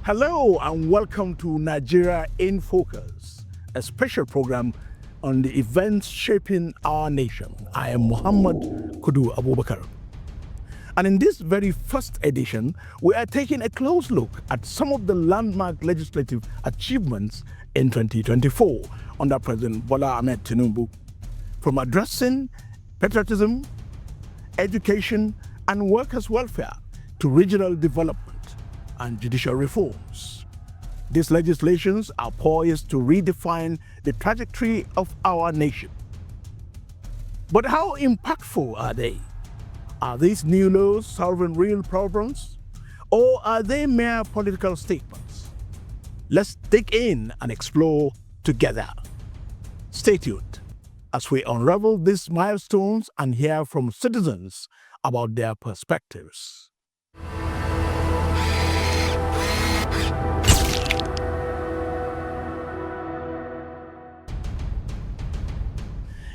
Hello and welcome to Nigeria in Focus, a special program on the events shaping our nation. I am Muhammad Kudu Abubakar. And in this very first edition, we are taking a close look at some of the landmark legislative achievements in 2024 under President Bola Ahmed Tinubu, from addressing patriotism, education, and workers' welfare to regional development and judicial reforms. These legislations are poised to redefine the trajectory of our nation. But how impactful are they? Are these new laws solving real problems? Or are they mere political statements? Let's dig in and explore together. Stay tuned as we unravel these milestones and hear from citizens about their perspectives.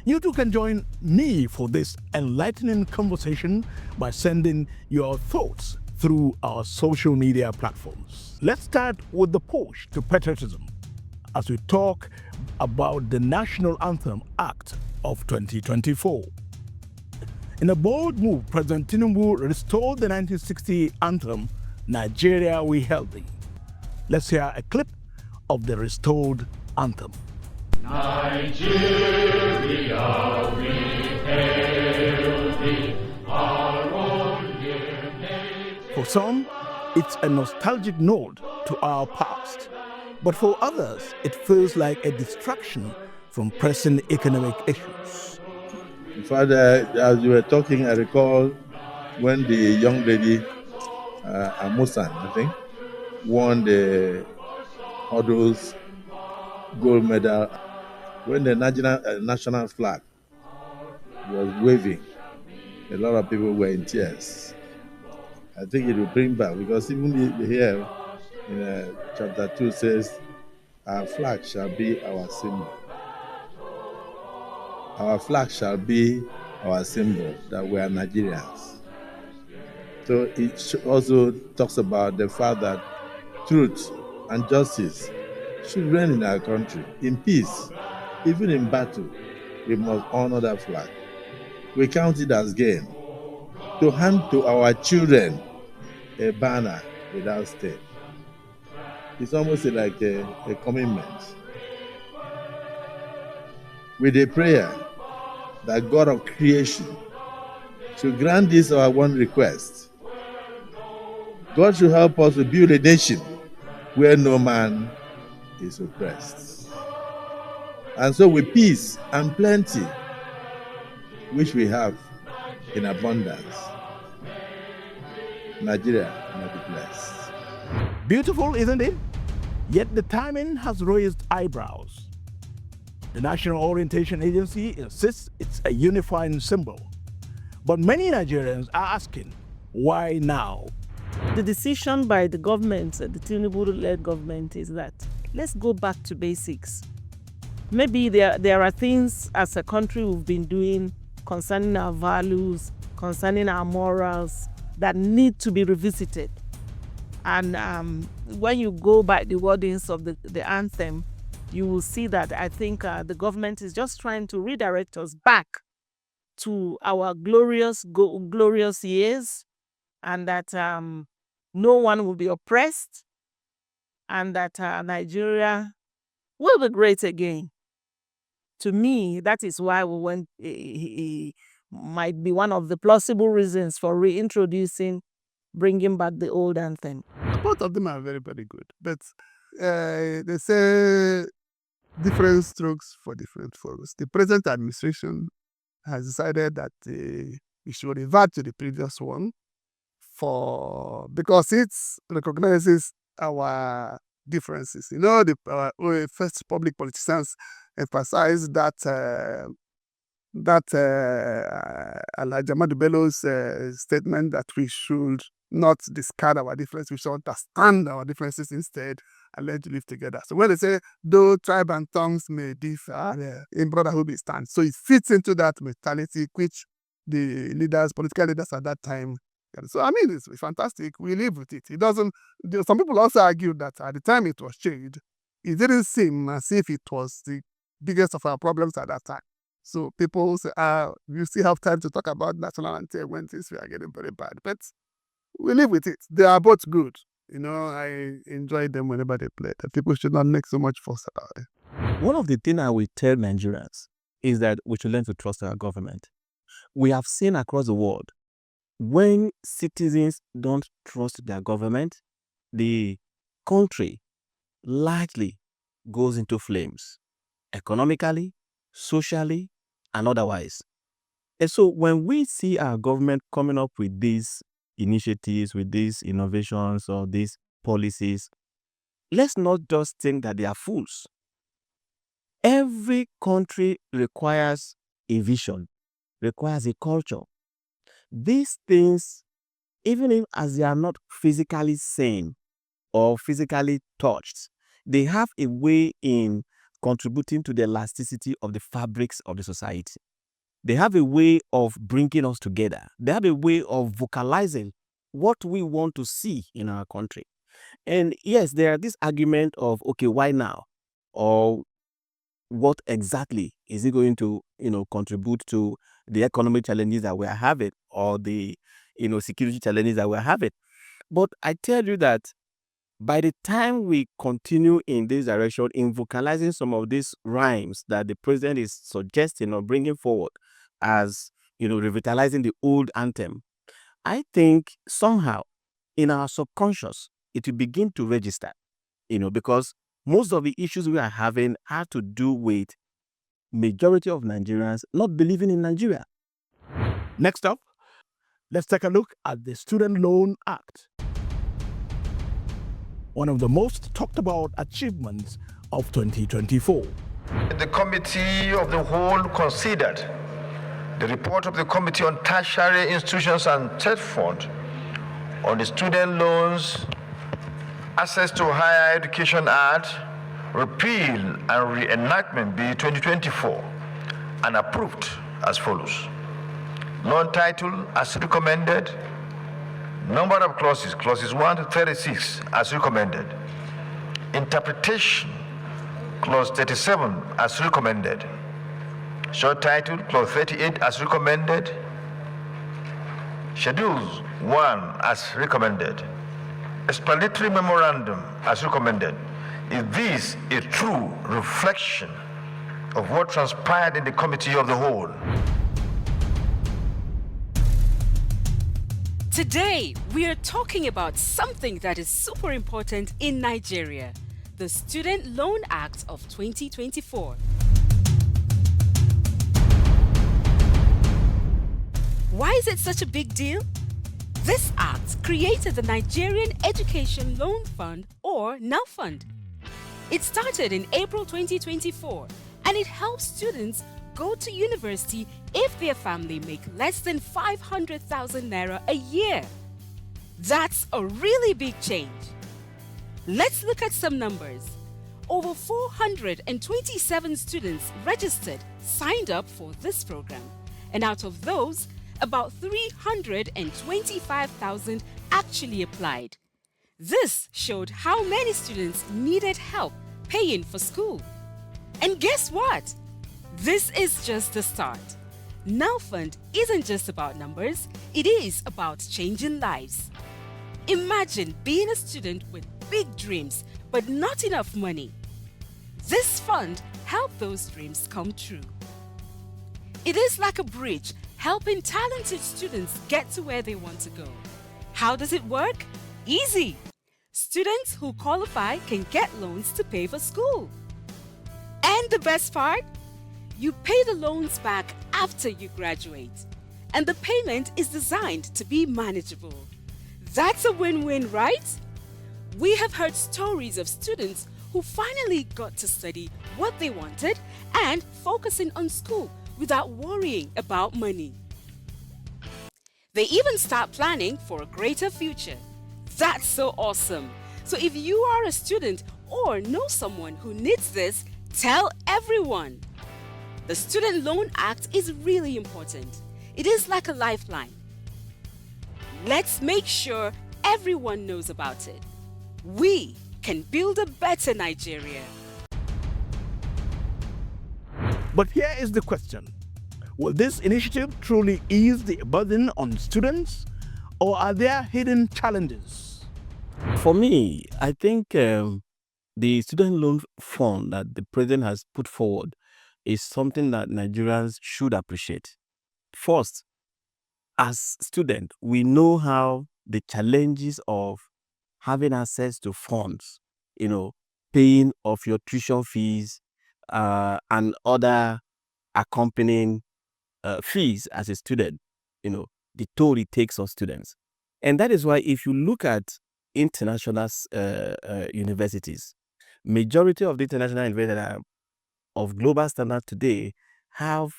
You too can join me for this enlightening conversation by sending your thoughts through our social media platforms. Let's start with the push to patriotism as we talk about the National Anthem Act of 2024. In a bold move, President Tinubu restored the 1960 anthem, Nigeria We Held Thee. Let's hear a clip of the restored anthem. Nigeria, we hail thee, our own dear nation. For some, it's a nostalgic nod to our past. But for others, it feels like a distraction from pressing economic issues. In fact, as you were talking, I recall when the young lady, Amusan, I think, won the hurdles gold medal. When the national flag was waving, a lot of people were in tears. I think it will bring back, because even here in chapter 2 says, our flag shall be our symbol. Our flag shall be our symbol that we are Nigerians. So it also talks about the fact that truth and justice should reign in our country, in peace. Even in battle, we must honor that flag. We count it as gain to hand to our children a banner without stain. It's almost like a commitment. With a prayer that God of creation should grant this our one request. God should help us to build a nation where no man is oppressed. And so with peace and plenty, which we have in abundance, Nigeria may be blessed. Beautiful, isn't it? Yet the timing has raised eyebrows. The National Orientation Agency insists it's a unifying symbol. But many Nigerians are asking, why now? The decision by the government, the Tinubu-led government, is that let's go back to basics. Maybe there are things as a country we've been doing concerning our values, concerning our morals, that need to be revisited. And when you go by the wordings of the anthem, you will see that I think the government is just trying to redirect us back to our glorious years, and that no one will be oppressed, and that Nigeria will be great again. To me, that is why we went. Might be one of the plausible reasons for reintroducing, bringing back the old anthem. Both of them are very, very good, but they say different strokes for different folks. The present administration has decided that we should revert to the previous one because it recognizes our differences. You know, the first public politicians emphasized that Alhaji Ahmadu Bello's statement that we should not discard our differences, we should understand our differences instead and learn to live together. So when they say, though tribe and tongues may differ, in brotherhood we stand. So it fits into that mentality which the political leaders at that time So I mean, it's fantastic. We live with it. It doesn't. Some people also argue that at the time it was changed, it didn't seem as if it was the biggest of our problems at that time. So people say, you still have time to talk about national anthem when things were getting very bad. But we live with it. They are both good. I enjoy them whenever they play. The people should not make so much fuss about it. One of the things I will tell Nigerians is that we should learn to trust our government. We have seen across the world, when citizens don't trust their government, the country largely goes into flames, economically, socially, and otherwise. And so when we see our government coming up with these initiatives, with these innovations or these policies, let's not just think that they are fools. Every country requires a vision, requires a culture. These things, even if as they are not physically seen or physically touched, they have a way in contributing to the elasticity of the fabrics of the society. They have a way of bringing us together. They have a way of vocalizing what we want to see in our country. And yes, there are this argument of, okay, why now? Or what exactly is it going to, contribute to the economic challenges that we're having or the, security challenges that we're having? But I tell you that by the time we continue in this direction, in vocalizing some of these rhymes that the president is suggesting or bringing forward as, revitalizing the old anthem, I think somehow in our subconscious, it will begin to register, because most of the issues we are having have to do with majority of Nigerians not believing in Nigeria. Next up, let's take a look at the Student Loan Act. One of the most talked about achievements of 2024. The Committee of the Whole considered the report of the Committee on Tertiary Institutions and Third Fund on the Student Loans Access to Higher Education Act, Repeal and Reenactment Bill 2024, and approved as follows. Loan title as recommended. Number of clauses, clauses 1 to 36 as recommended. Interpretation, clause 37 as recommended. Short title, clause 38 as recommended. Schedules 1 as recommended. Explanatory memorandum as recommended. Is this a true reflection of what transpired in the Committee of the Whole? Today, we are talking about something that is super important in Nigeria, the Student Loan Act of 2024. Why is it such a big deal? This act created the Nigerian Education Loan Fund, or NEL Fund. It started in April 2024, and it helps students go to university if their family make less than 500,000 naira a year. That's a really big change. Let's look at some numbers. Over 427 students registered, signed up for this program, and out of those, about 325,000 actually applied. This showed how many students needed help paying for school. And guess what? This is just the start. NEL Fund isn't just about numbers, it is about changing lives. Imagine being a student with big dreams but not enough money. This fund helped those dreams come true. It is like a bridge helping talented students get to where they want to go. How does it work? Easy! Students who qualify can get loans to pay for school. And the best part? You pay the loans back after you graduate. And the payment is designed to be manageable. That's a win-win, right? We have heard stories of students who finally got to study what they wanted and focusing on school without worrying about money. They even start planning for a greater future. That's so awesome. So if you are a student or know someone who needs this, tell everyone. The Student Loan Act is really important. It is like a lifeline. Let's make sure everyone knows about it. We can build a better Nigeria. But here is the question. Will this initiative truly ease the burden on students, or are there hidden challenges? For me, I think the student loan fund that the president has put forward is something that Nigerians should appreciate. First, as students, we know how the challenges of having access to funds, paying of your tuition fees, and other accompanying fees as a student, the toll it takes on students. And that is why if you look at international universities, majority of the international universities that are of global standard today have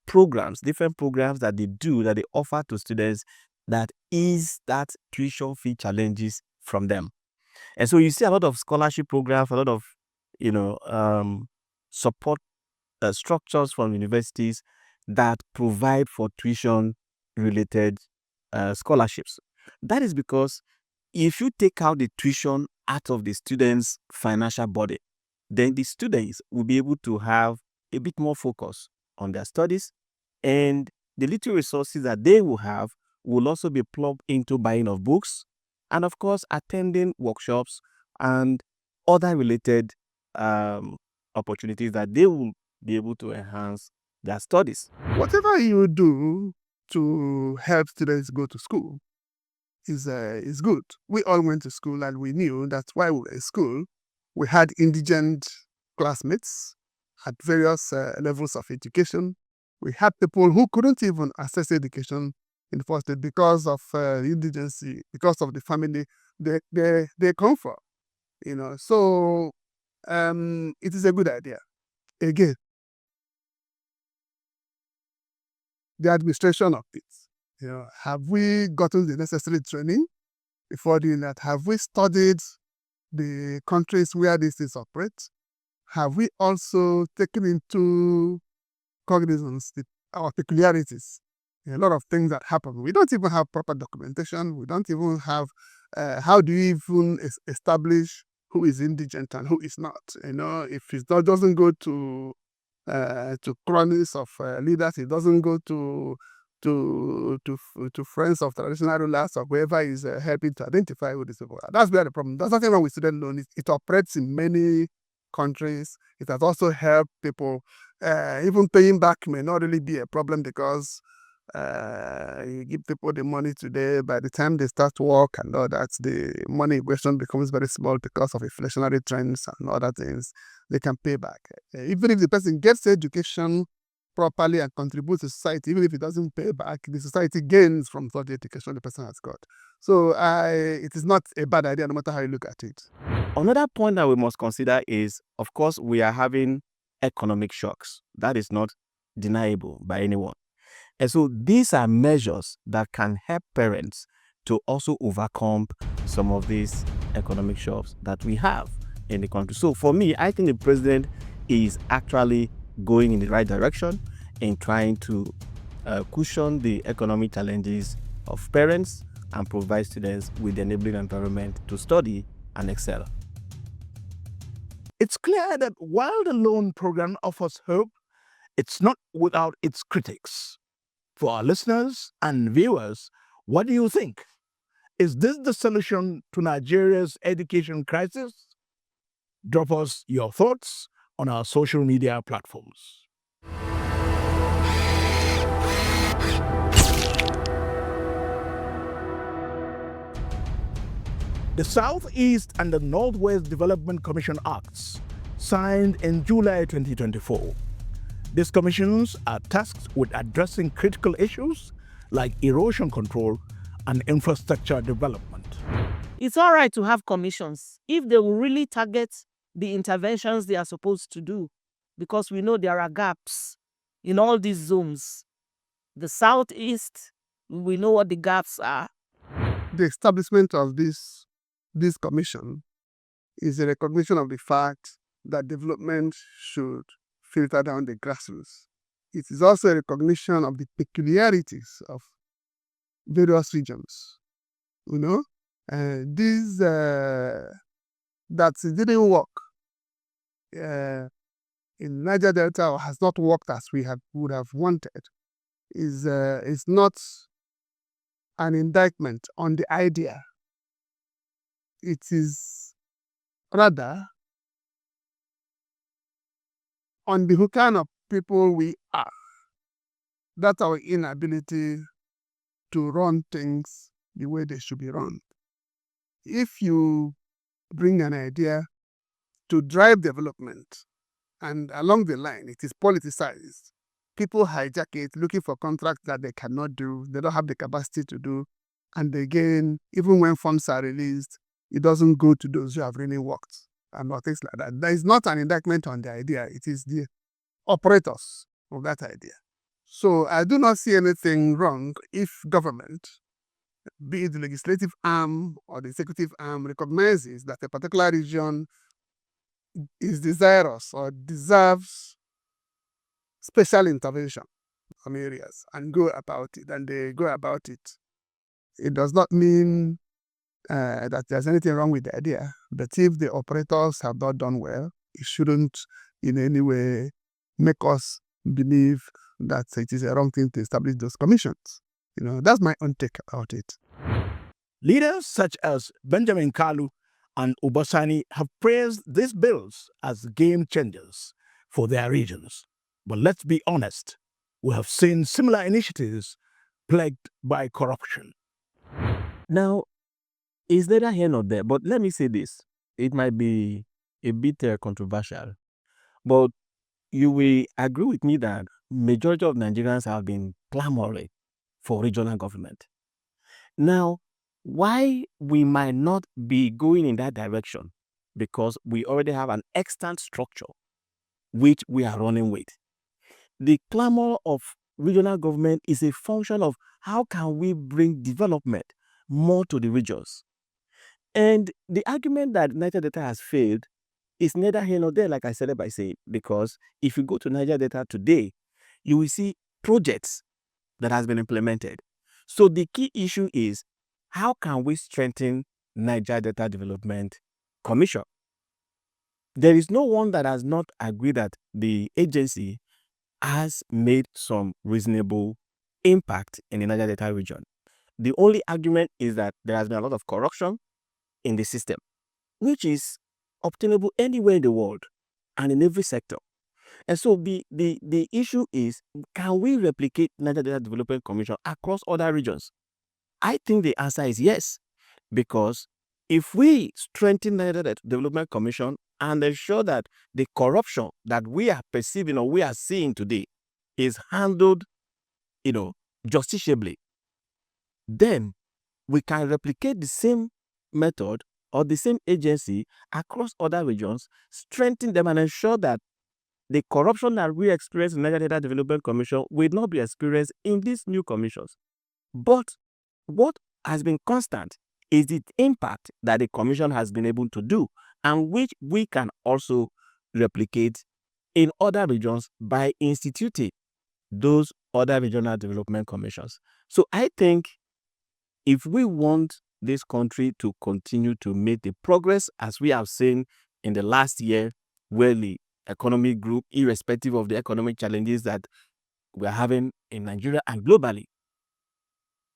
programs, different programs that they offer to students that ease that tuition fee challenges from them. And so you see a lot of scholarship programs, a lot of, support structures from universities that provide for tuition related scholarships. That is because if you take out the tuition out of the students' financial body, then the students will be able to have a bit more focus on their studies, and the little resources that they will have will also be plugged into buying of books and, of course, attending workshops and other related opportunities that they will be able to enhance their studies. Whatever you do to help students go to school is good. We all went to school and we knew that while we were in school, we had indigent classmates at various levels of education. We had people who couldn't even access education in the first place because of indigency, because of the family they come from. So it is a good idea. Again, the administration of it. Have we gotten the necessary training before doing that? Have we studied the countries where this is operate? Have we also taken into cognizance our peculiarities? A lot of things that happen. We don't even have proper documentation. We don't even have, how do you even establish who is indigent and who is not? If it doesn't go to cronies of leaders, it doesn't go to friends of traditional rulers or whoever is helping to identify who these people are. That's where the problem. There's nothing wrong with student loan. It operates in many countries. It has also helped people. Even paying back may not really be a problem because you give people the money today. By the time they start work and all that, the money equation becomes very small because of inflationary trends and other things. They can pay back. Even if the person gets education properly and contributes to society, even if he doesn't pay back, the society gains from such education the person has got. So it is not a bad idea no matter how you look at it. Another point that we must consider is, of course, we are having economic shocks. That is not deniable by anyone. And so these are measures that can help parents to also overcome some of these economic shocks that we have in the country. So for me, I think the president is actually going in the right direction in trying to cushion the economic challenges of parents and provide students with the enabling environment to study and excel. It's clear that while the loan program offers hope, it's not without its critics. For our listeners and viewers, what do you think? Is this the solution to Nigeria's education crisis? Drop us your thoughts on our social media platforms. The Southeast and the Northwest Development Commission Acts, signed in July 2024. These commissions are tasked with addressing critical issues like erosion control and infrastructure development. It's all right to have commissions if they will really target the interventions they are supposed to do, because we know there are gaps in all these zones. The Southeast, we know what the gaps are. The establishment of this commission is a recognition of the fact that development should filter down the grassroots. It is also a recognition of the peculiarities of various regions. These that didn't work in Niger Delta or has not worked as we would have wanted is not an indictment on the idea. It is rather on the kind of people we are. That's our inability to run things the way they should be run. If you bring an idea to drive development and along the line it is politicized, people hijack it looking for contracts that they cannot do, they don't have the capacity to do, and again, even when funds are released, it doesn't go to those who have really worked and things like that. There is not an indictment on the idea, it is the operators of that idea. So I do not see anything wrong if government, be it the legislative arm or the executive arm, recognizes that a particular region is desirous or deserves special intervention on areas and go about it, and they go about it. It does not mean that there's anything wrong with the idea, but if the operators have not done well, it shouldn't in any way make us believe that it is a wrong thing to establish those commissions. That's my own take about it. Leaders such as Benjamin Kalu and Obasani have praised these bills as game changers for their regions. But let's be honest, we have seen similar initiatives plagued by corruption. Now, it's neither here nor there, but let me say this. It might be a bit controversial, but you will agree with me that majority of Nigerians have been clamoring for regional government. Now, why we might not be going in that direction? Because we already have an extant structure which we are running with. The clamor of regional government is a function of how can we bring development more to the regions. And the argument that Niger Delta has failed is neither here nor there, like I said by saying, because if you go to Niger Delta today, you will see projects that has been implemented. So the key issue is how can we strengthen Niger Delta Development Commission? There is no one that has not agreed that the agency has made some reasonable impact in the Niger Delta region. The only argument is that there has been a lot of corruption in the system, which is obtainable anywhere in the world and in every sector. And so the issue is, can we replicate Niger Delta Development Commission across other regions? I think the answer is yes, because if we strengthen Niger Delta Development Commission and ensure that the corruption that we are perceiving or we are seeing today is handled, justiciably, then we can replicate the same method or the same agency across other regions, strengthen them and ensure that the corruption that we experience in Niger Delta Development Commission will not be experienced in these new commissions. But what has been constant is the impact that the commission has been able to do, and which we can also replicate in other regions by instituting those other regional development commissions. So I think if we want this country to continue to make the progress as we have seen in the last year, where the economy grew irrespective of the economic challenges that we're having in Nigeria and globally,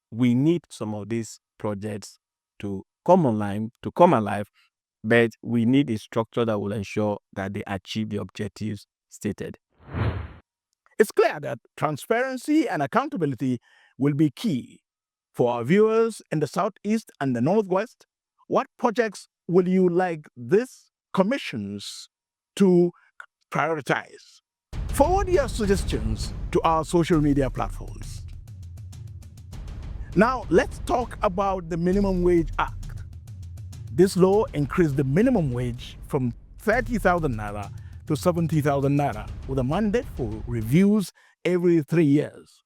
we need some of these projects to come online, to come alive, but we need a structure that will ensure that they achieve the objectives stated. It's clear that transparency and accountability will be key. For our viewers in the Southeast and the Northwest, what projects will you like these commissions to prioritize? Forward your suggestions to our social media platforms. Now, let's talk about the Minimum Wage Act. This law increased the minimum wage from 30,000 naira to 70,000 naira with a mandate for reviews every 3 years.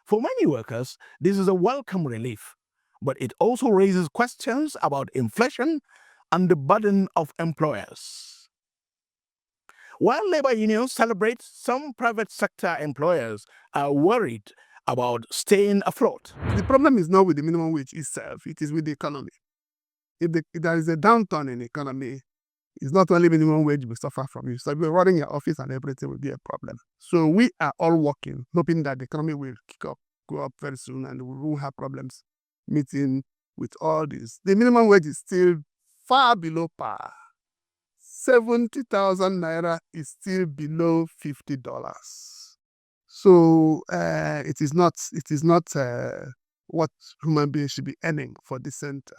For many workers, this is a welcome relief, but it also raises questions about inflation and the burden of employers. While labor unions celebrate, some private sector employers are worried about staying afloat. The problem is not with the minimum wage itself, it is with the economy. If there is a downturn in the economy, it's not only minimum wage will suffer from you. So if you're running your office and everything will be a problem. So we are all working, hoping that the economy will go up very soon, and we won't have problems meeting with all this. The minimum wage is still far below par. 70,000 naira is still below $50. So it is not what human beings should be earning for decent.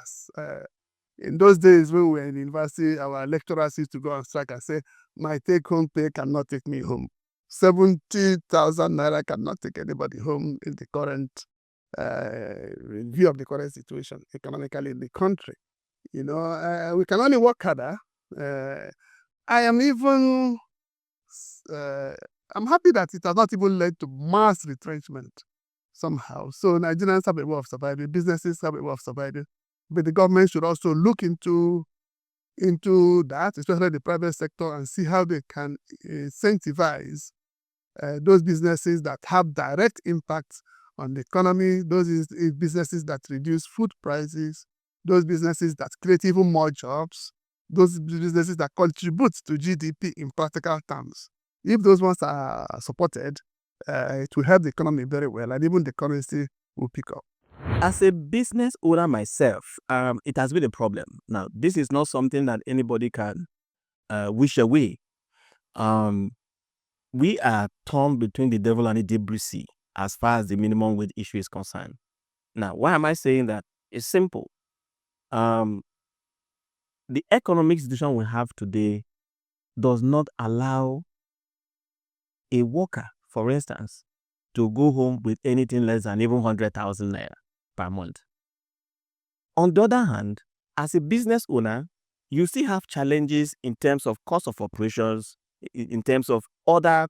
In those days when we were in university, our lecturers used to go on strike and say, my take-home pay cannot take me home. 70,000 naira cannot take anybody home in the current view of the current situation economically in the country. We can only work harder. I am even I'm happy that it has not even led to mass retrenchment somehow. So Nigerians have a way of surviving, businesses have a way of surviving, but the government should also look into that, especially the private sector, and see how they can incentivize those businesses that have direct impact on the economy, those businesses that reduce food prices, those businesses that create even more jobs, those businesses that contribute to GDP in practical terms. If those ones are supported, it will help the economy very well, and even the currency will pick up. As a business owner myself, it has been a problem. Now, this is not something that anybody can wish away. We are torn between the devil and the debris sea as far as the minimum wage issue is concerned. Now, why am I saying that? It's simple. The economic situation we have today does not allow a worker, for instance, to go home with anything less than even 100,000 naira per month. On the other hand, as a business owner, you still have challenges in terms of cost of operations, in terms of other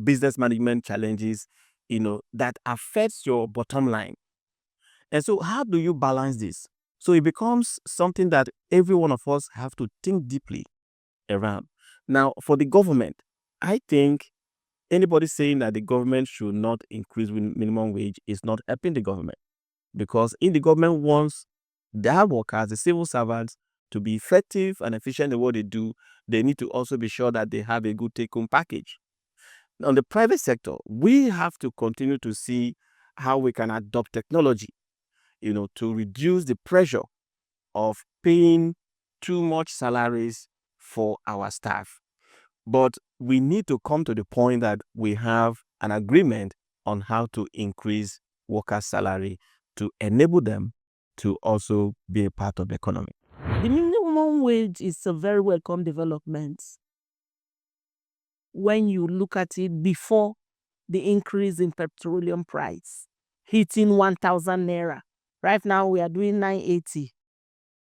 business management challenges, that affects your bottom line. And so how do you balance this? So it becomes something that every one of us have to think deeply around. Now, for the government, I think anybody saying that the government should not increase minimum wage is not helping the government, because if the government wants their workers, the civil servants, to be effective and efficient in what they do, they need to also be sure that they have a good take-home package. On the private sector, we have to continue to see how we can adopt technology, to reduce the pressure of paying too much salaries for our staff. But we need to come to the point that we have an agreement on how to increase workers' salary to enable them to also be a part of the economy. The minimum wage is a very welcome development when you look at it before the increase in petroleum price hitting 1,000 naira. Right now we are doing 980.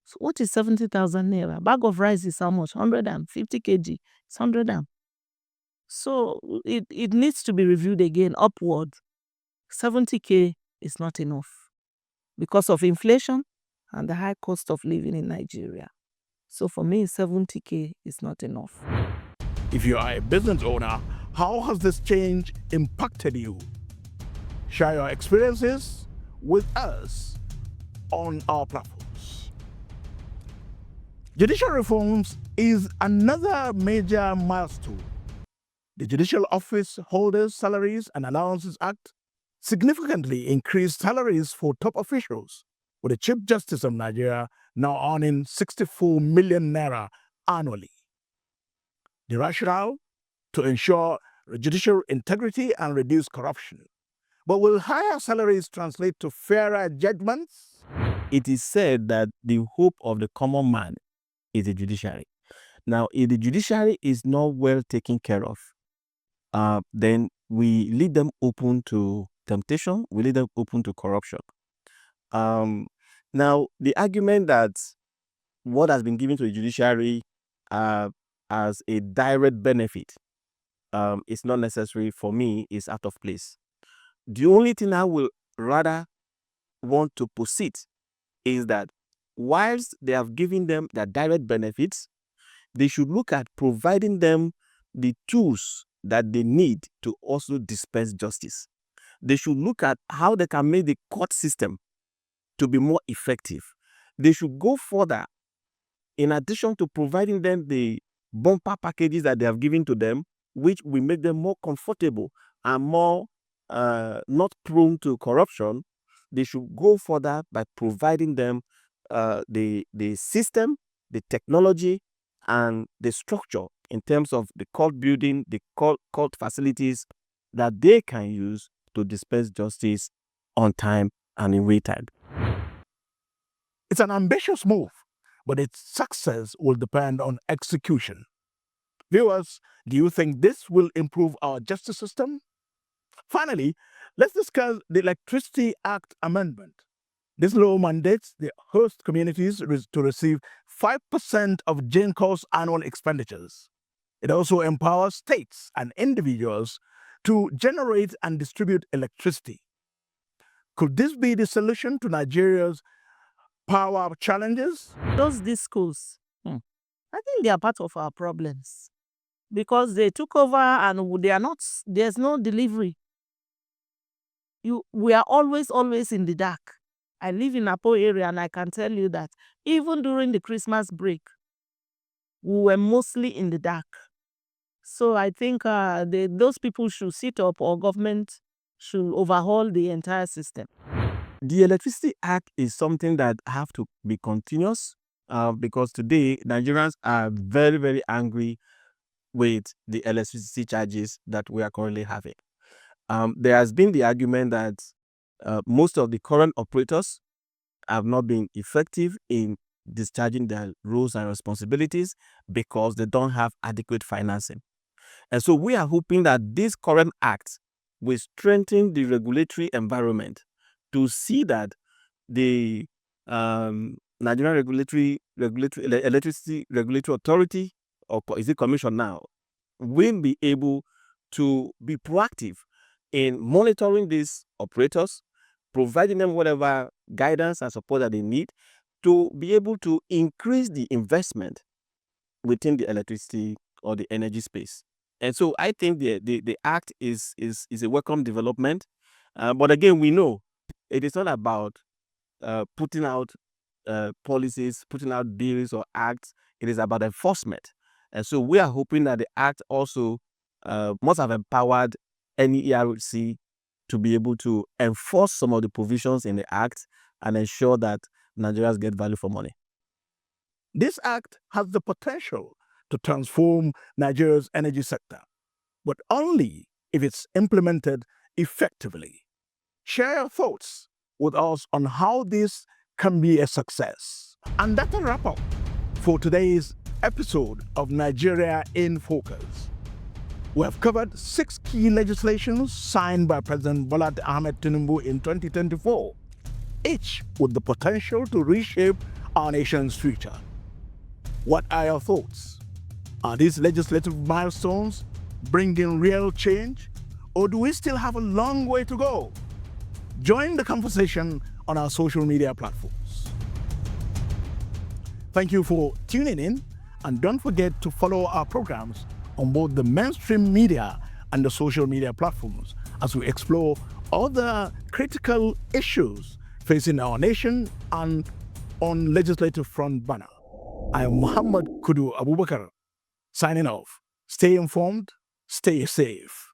So what is 70,000 naira? Bag of rice is how much? 150 kg. It's 100 and. So it needs to be reviewed again upward. 70k is not enough because of inflation and the high cost of living in Nigeria. So for me, 70k is not enough. If you are a business owner, how has this change impacted you? Share your experiences with us on our platforms. Judicial reforms is another major milestone. The Judicial Office Holders Salaries and Allowances Act significantly increased salaries for top officials, with the Chief Justice of Nigeria now earning 64 million naira annually. The rationale? To ensure judicial integrity and reduce corruption. But will higher salaries translate to fairer judgments? It is said that the hope of the common man is the judiciary. Now, if the judiciary is not well taken care of, then we leave them open to temptation, we leave them open to corruption. Now, the argument that what has been given to the judiciary as a direct benefit is not necessary, for me, is out of place. The only thing I will rather want to posit is that whilst they have given them their direct benefits, they should look at providing them the tools that they need to also dispense justice. They should look at how they can make the court system to be more effective. They should go further. In addition to providing them the bumper packages that they have given to them, which will make them more comfortable and more not prone to corruption, they should go further by providing them the system, the technology, and the structure in terms of the court building, the court facilities that they can use to dispense justice on time and in real time. It's an ambitious move, but its success will depend on execution. Viewers, do you think this will improve our justice system? Finally, let's discuss the Electricity Act amendment. This law mandates the host communities to receive 5% of GenCo's annual expenditures. It also empowers states and individuals to generate and distribute electricity. Could this be the solution to Nigeria's power challenges? These schools, I think they are part of our problems because they took over and they are not, there's no delivery. We are always in the dark. I live in Apo area and I can tell you that even during the Christmas break, we were mostly in the dark. So I think those people should sit up, or government should overhaul the entire system. The Electricity Act is something that have to be continuous because today Nigerians are very, very angry with the electricity charges that we are currently having. There has been the argument that most of the current operators have not been effective in discharging their roles and responsibilities because they don't have adequate financing. And so we are hoping that this current act will strengthen the regulatory environment to see that the Nigerian Electricity Regulatory Authority, or is it Commission now, will be able to be proactive in monitoring these operators, providing them whatever guidance and support that they need to be able to increase the investment within the electricity or the energy space. And so I think the act is a welcome development. But again, we know it is not about putting out policies, putting out bills or acts. It is about enforcement. And so we are hoping that the act also must have empowered any ERC to be able to enforce some of the provisions in the act and ensure that Nigerians get value for money. This act has the potential to transform Nigeria's energy sector, but only if it's implemented effectively. Share your thoughts with us on how this can be a success. And that's a wrap up for today's episode of Nigeria in Focus. We have covered 6 key legislations signed by President Bolatinubu in 2024, each with the potential to reshape our nation's future. What are your thoughts? Are these legislative milestones bringing real change, or do we still have a long way to go? Join the conversation on our social media platforms. Thank you for tuning in, and don't forget to follow our programs on both the mainstream media and the social media platforms as we explore other critical issues facing our nation and on legislative front banner. I am Muhammad Kudu Abubakar, signing off. Stay informed, stay safe.